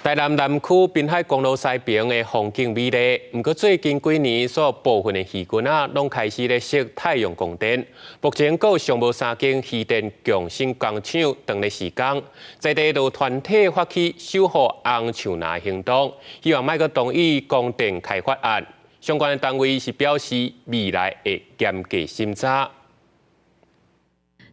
台南南区滨海公路西边的风景美丽，不过最近几年，所有部分的渔群拢开始咧设太阳光电。目前阁尚无3间渔电共生工厂当咧施工，在地就团体发起守护红树林行动，希望卖个同意光电开发案。相关的单位是表示未来会严格审查。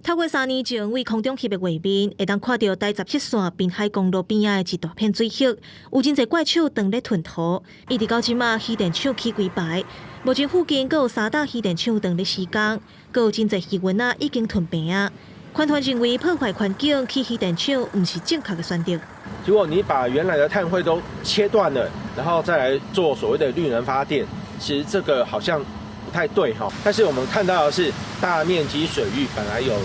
透过3年前为空中翕的画面，会当看到第17线滨海公路边仔的一大片水域，有真侪怪手当咧吞涂。一直到即马，渔电厂起几排，目前附近阁有3大渔电厂当咧施工，阁有真侪渔民已经吞平啊。环团认为破坏环境起渔电厂毋是正确的选择。如果你把原来的碳汇都切断了，然后再来做所谓的绿能发电，其实这个好像不太对哈。但是我们看到的是，大面积水域本来有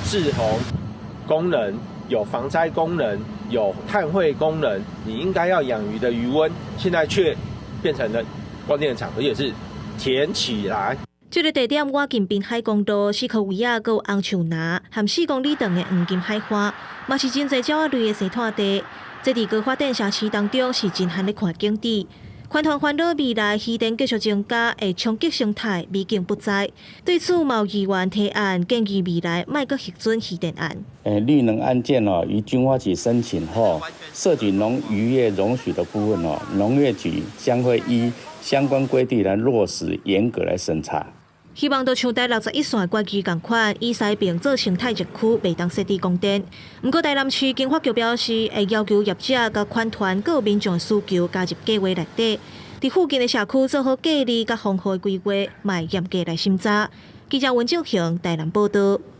滞洪功能、有防灾功能、有碳汇功能，你应该要养鱼的鱼塭，现在却变成了光电厂，而且是填起来。这个地点我近滨海公路4颗位啊，有红树林，含4公里长的黄金海花，嘛是真侪鸟仔类的生态地。这伫高发电城市当中是真罕的看景地。环团烦恼未来渔电继续增加，会冲击生态，未竟不在。对此，有议员提案建议未来卖个核准渔电案。绿能案件于经发局申请后，涉及农渔业容许的部分农业局将会依相关规定来落实，严格来审查。希望都像台61线国际同款，以西边做生态热区，袂当设置光电。不过，台南市经发局表示，会要求业者、甲环团、各民众的需求加入计划内底。伫附近的社区做好隔离、甲防护规划，卖严格来审查。记者文正雄台南报道。